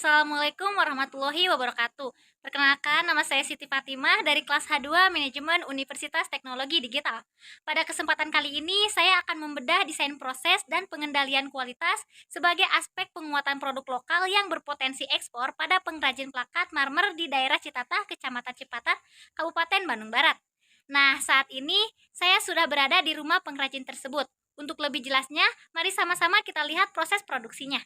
Assalamualaikum warahmatullahi wabarakatuh. Perkenalkan, nama saya Siti Fatimah dari kelas H2 Manajemen Universitas Teknologi Digital. Pada kesempatan kali ini, saya akan membedah desain proses dan pengendalian kualitas sebagai aspek penguatan produk lokal yang berpotensi ekspor pada pengrajin plakat marmer di daerah Citatah, Kecamatan Cipatat, Kabupaten Bandung Barat. Nah, saat ini saya sudah berada di rumah pengrajin tersebut. Untuk lebih jelasnya, mari sama-sama kita lihat proses produksinya.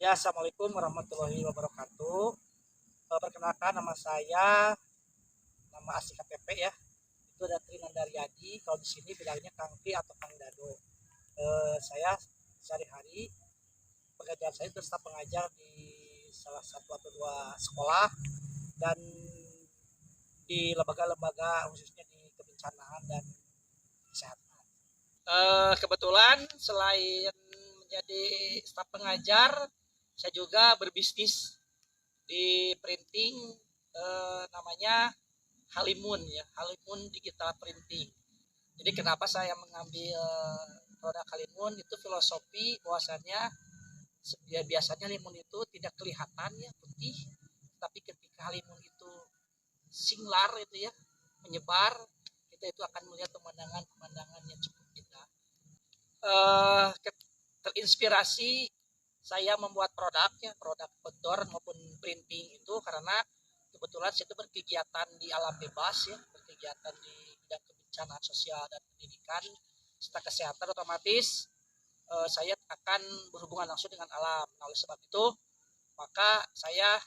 Ya, Assalamualaikum warahmatullahi wabarakatuh. Perkenalkan, nama saya, nama asli KTP ya. Itu ada Trinandaryadi. Kalau di sini bilangnya Kang Tri atau Kang Dado. Saya sehari-hari pekerjaan saya itu staf pengajar di salah satu atau dua sekolah dan di lembaga-lembaga khususnya di kebencanaan dan kesehatan. Kebetulan selain menjadi staf pengajar, saya juga berbisnis di printing, namanya Halimun ya, Halimun Digital Printing. Jadi kenapa saya mengambil produk Halimun, itu filosofi bahwasannya biasanya limun itu tidak kelihatan ya putih, tapi ketika Halimun itu singlar itu ya, menyebar, kita itu akan melihat pemandangan yang cukup indah. Terinspirasi saya membuat produk outdoor maupun printing itu karena kebetulan saya itu berkegiatan di alam bebas ya, berkegiatan di bidang kebencanaan sosial dan pendidikan serta kesehatan, otomatis saya akan berhubungan langsung dengan alam. Nah, oleh sebab itu maka saya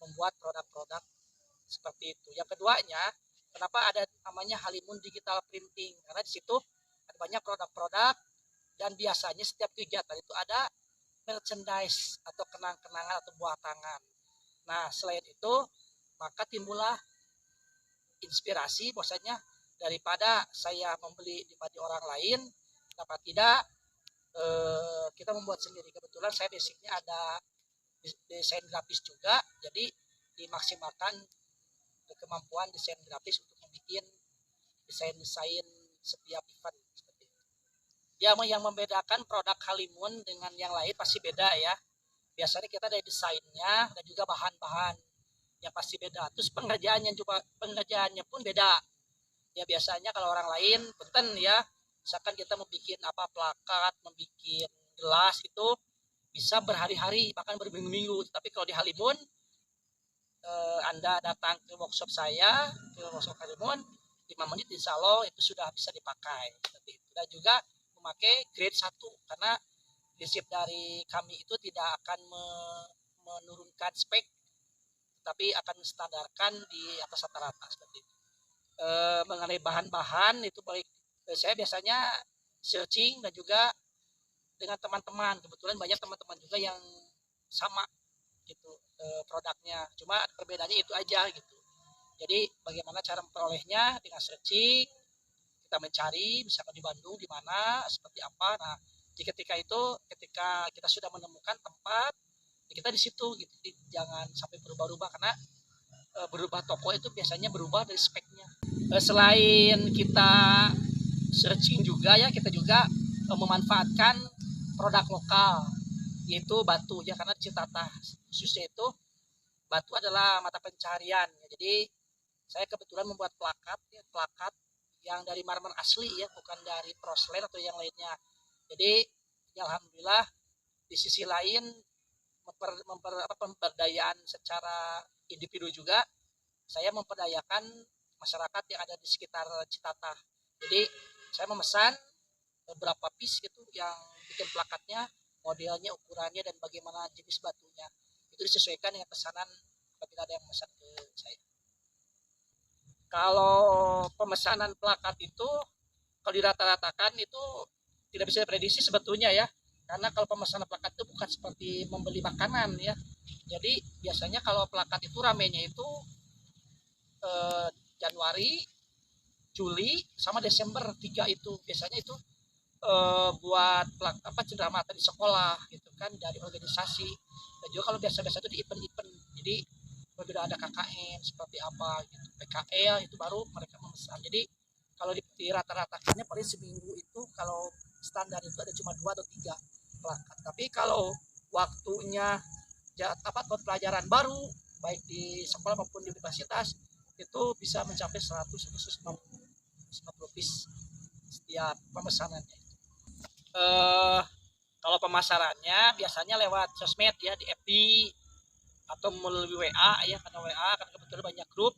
membuat produk-produk seperti itu. Yang keduanya, kenapa ada namanya Halimun Digital Printing? Karena di situ ada banyak produk-produk dan biasanya setiap kegiatan itu ada merchandise atau kenang-kenangan atau buah tangan. Nah, selain itu maka timbullah inspirasi bahwasanya daripada saya membeli di orang lain, dapat tidak kita membuat sendiri. Kebetulan saya basicnya ada desain grafis juga, jadi dimaksimalkan kemampuan desain grafis untuk membuat desain-desain setiap event seperti itu. Ya, yang membedakan produk Halimun dengan yang lain pasti beda ya. Biasanya kita dari desainnya dan juga bahan-bahan yang pasti beda. Terus pengerjaannya pun beda. Ya, biasanya kalau orang lain punten ya, misalkan kita membuat apa plakat, membuat gelas itu bisa berhari-hari bahkan berminggu-minggu. Tapi kalau di Halimun Anda datang ke workshop saya, ke workshop Halimun, 5 menit insya Allah itu sudah bisa dipakai seperti itu. Dan juga memakai grade 1 karena prinsip dari kami itu tidak akan menurunkan spek, tapi akan menstandarkan di atas rata-rata seperti itu. Mengenai bahan-bahan itu baik, saya biasanya searching dan juga dengan teman-teman. Kebetulan banyak teman-teman juga yang sama gitu produknya, cuma perbedaannya itu aja gitu. Jadi bagaimana cara memperolehnya dengan searching, kita mencari misalkan di Bandung di mana seperti apa. Nah, ketika kita sudah menemukan tempat, kita di situ gitu. Jadi, jangan sampai berubah-ubah karena berubah toko itu biasanya berubah dari speknya. Selain kita searching juga ya, kita juga memanfaatkan produk lokal yaitu batu ya, karena Citatah khususnya itu batu adalah mata pencarian. Jadi saya kebetulan membuat plakat yang dari marmer asli ya, bukan dari porcelain atau yang lainnya. Jadi ya alhamdulillah di sisi lain pemberdayaan secara individu juga, saya memperdayakan masyarakat yang ada di sekitar Citatah. Jadi saya memesan beberapa piece gitu yang bikin plakatnya, modelnya, ukurannya, dan bagaimana jenis batunya. Itu disesuaikan dengan pesanan apabila ada yang memesan ke saya. Kalau pemesanan plakat itu, kalau dirata-ratakan itu tidak bisa diprediksi sebetulnya ya. Karena kalau pemesanan plakat itu bukan seperti membeli makanan ya. Jadi biasanya kalau plakat itu ramenya itu Januari, Juli, sama Desember 3 itu. Biasanya itu buat cenderamata di sekolah gitu kan, dari organisasi. Dan juga kalau biasa-biasa itu di event-event Jadi apabila ada KKN seperti apa gitu, PKL itu baru mereka memesan. Jadi kalau di rata-ratakannya paling seminggu itu kalau standar itu ada cuma 2 atau 3 plakat. Tapi kalau waktunya tahun pelajaran baru baik di sekolah maupun di universitas itu bisa mencapai 100 atau 150 piece setiap pemesanannya. Eh, Kalau pemasarannya biasanya lewat sosmed ya, di FB atau melalui WA ya, karena WA kan kebetulan banyak grup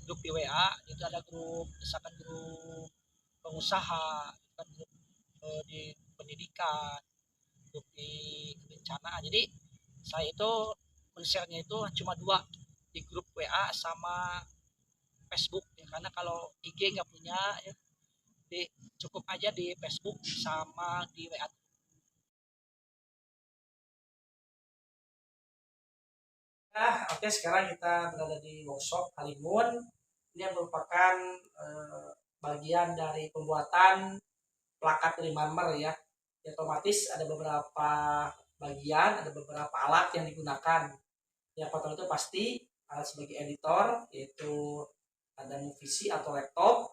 di WA itu ada grup misalkan grup pengusaha, kan grup di pendidikan, grup di kebencanaan. Jadi saya itu men-share-nya itu cuma 2, di grup WA sama Facebook ya, karena kalau IG nggak punya ya, cukup aja di Facebook sama di WA. Nah, oke, sekarang kita berada di workshop Halimun. Ini yang merupakan bagian dari pembuatan plakat dari marmer ya. Otomatis ada beberapa bagian, ada beberapa alat yang digunakan. Yang pertama itu pasti alat sebagai editor, yaitu ada movisi atau laptop.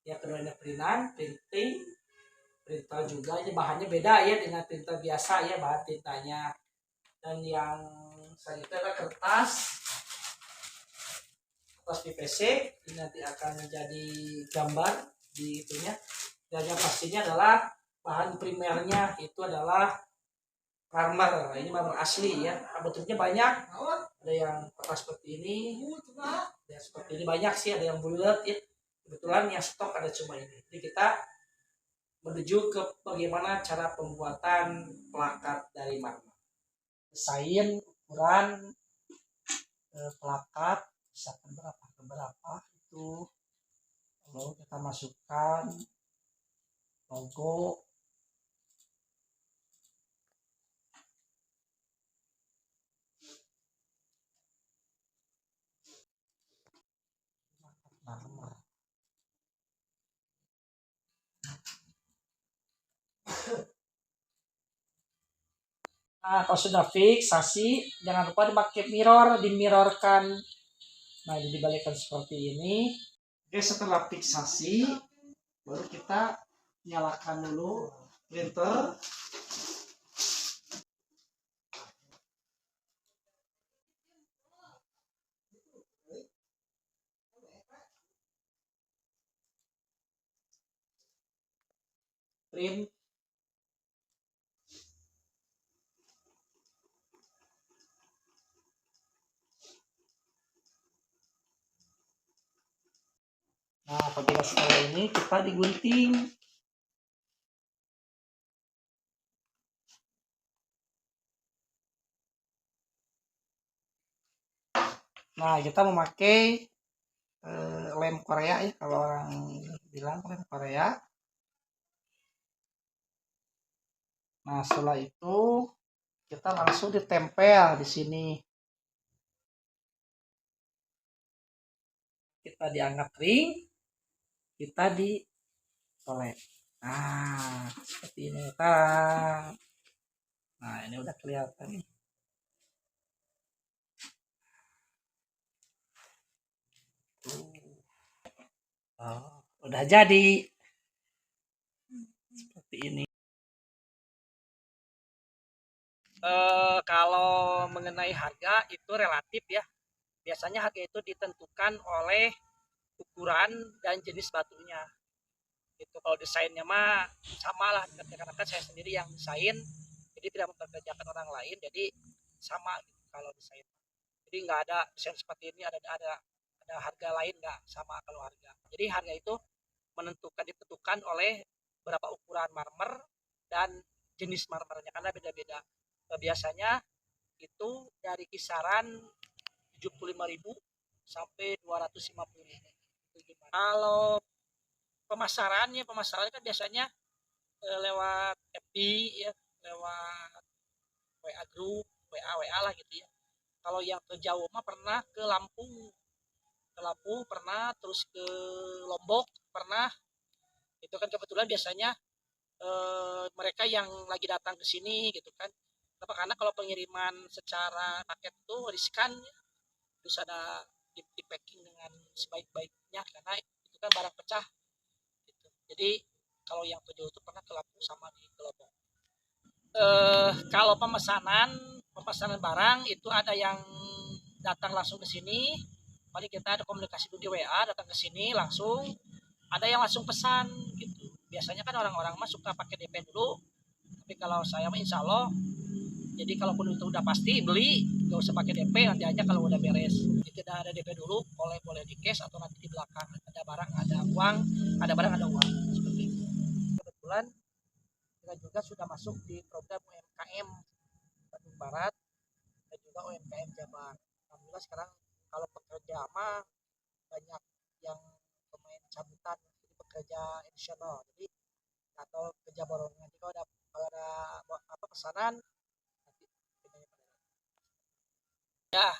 Yang kedua ada printing, printer juga. Ini bahannya beda ya dengan printer biasa ya, bahan tintanya. Dan yang selanjutnya adalah kertas PVC, ini nanti akan menjadi gambar di itunya. Dan yang pastinya adalah bahan primernya itu adalah marmer. Ini marmer asli ya, bentuknya banyak, ada yang kertas seperti ini, ada yang seperti ini, banyak sih, ada yang bulat ya. Kebetulan yang stok ada cuma ini. Jadi kita menuju ke bagaimana cara pembuatan plakat dari marmer. Desain ukuran plakat misalkan berapa ke berapa itu, lalu kita masukkan logo, marmer. Nah, kalau sudah fiksasi, jangan lupa dipakai mirror, dimirrorkan. Nah, jadi dibalikkan seperti ini. Oke, setelah fiksasi, baru kita nyalakan dulu printer. Print. Nah, apabila setelah ini kita digunting. Nah, kita memakai lem Korea ya, kalau orang bilang lem Korea. Nah, setelah itu kita langsung ditempel di sini. Kita dianggap kering, kita dicolek. Nah, seperti ini. Nah, ini udah kelihatan nih. Oh, udah jadi. Seperti ini. Kalau mengenai harga itu relatif ya. Biasanya harga itu ditentukan oleh ukuran dan jenis batunya. Itu kalau desainnya mah sama lah, karena kan saya sendiri yang desain, jadi tidak mempekerjakan orang lain, jadi sama gitu kalau desain. Jadi nggak ada desain seperti ini ada harga lain, nggak sama kalau harga. Jadi harga itu ditentukan oleh berapa ukuran marmer dan jenis marmernya, karena beda-beda. Biasanya itu dari kisaran 75.000 sampai 250.000. Kalau pemasarannya kan biasanya lewat FB ya, lewat WA group, WA lah gitu ya. Kalau yang ke Jawa mah pernah ke Lampung pernah, terus ke Lombok pernah. Itu kan kebetulan biasanya mereka yang lagi datang ke sini gitu kan. Karena kalau pengiriman secara paket itu riskan ya. terus ada di packing dengan sebaik-baiknya karena itu kan barang pecah gitu. Jadi kalau yang tujuh itu pernah ke Lampung sama di Gelodong. Kalau pemesanan barang itu ada yang datang langsung ke sini, paling kita ada komunikasi dulu di WA, datang ke sini langsung, ada yang langsung pesan gitu. Biasanya kan orang-orang mah suka pakai DP dulu, tapi kalau saya mah insya Allah, jadi kalaupun itu udah pasti beli, nggak usah pakai DP, nanti aja kalau udah beres. Jadi tidak ada DP dulu, boleh di cash atau nanti di belakang ada barang, ada uang, ada barang, ada uang seperti itu. Kebetulan kita juga sudah masuk di program UMKM Bandung Barat dan juga UMKM Jabar. Alhamdulillah sekarang kalau pekerja mah banyak yang pemain cabutan, jadi pekerja additional, jadi atau kerja borongan. Jadi kalau ada apa pesanan nanti ya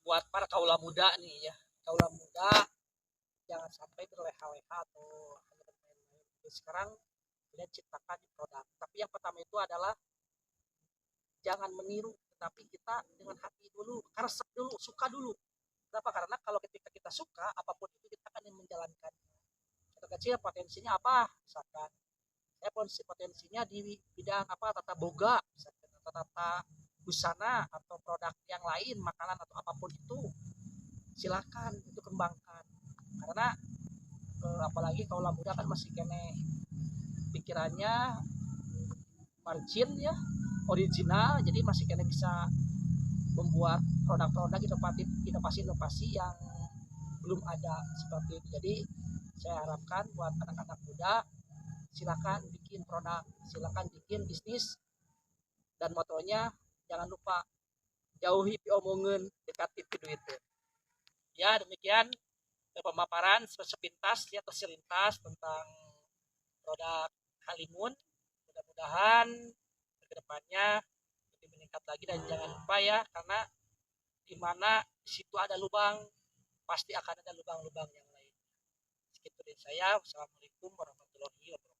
buat para kaula muda nih ya, kaula muda jangan sampai berleha-leha atau hanya bermain-main. Jadi sekarang kalian ciptakan di produk. Tapi yang pertama itu adalah jangan meniru, tapi kita dengan hati dulu, resep dulu, suka dulu. Kenapa? Karena kalau ketika kita suka, apapun itu kita akan menjalankan. Contoh kecil potensinya apa? Misalkan saya potensinya di bidang apa, tata boga, misalkan tata busana atau produk yang lain, makanan atau apapun itu, silakan itu kembangkan. Karena apalagi kalau muda kan masih kene pikirannya margin ya, original, jadi masih kena bisa membuat produk-produk inovasi yang belum ada seperti itu. Jadi saya harapkan buat anak-anak muda, silakan bikin produk, silakan bikin bisnis, dan motonya jangan lupa jauhi omongan, dekati duit. Ya demikian pemaparan sepintas ya, terselintas tentang produk Halimun. Mudah-mudahan kedepannya lebih meningkat lagi, dan jangan lupa ya, karena di mana di situ ada lubang pasti akan ada lubang-lubang yang lain. Sekitu dari saya. Wassalamualaikum warahmatullahi wabarakatuh.